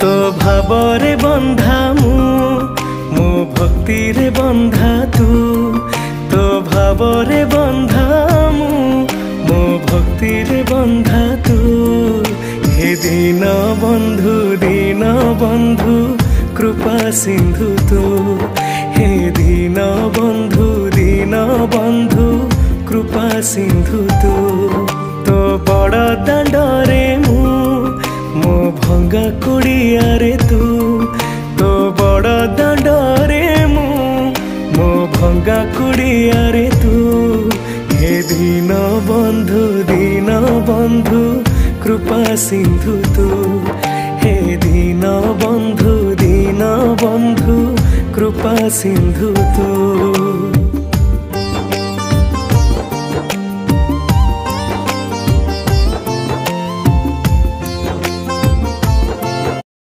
तो भावरे बंधा मो भक्ति रे बंधा तू तो भावरे बंधा मो भक्ति रे बंधा तू हे दीन बंधु कृपा सिंधु तू हे दीन बंधु कृपा सिंधु तू तो बड़ दांडरे मो भंगा कुड़िया रे तू तो बड़ दांडरे मो भंगा कुड़िया रे तू हे दीन बंधु कृपा सिंधु तू हे दीन बंधु कृपा सिंधु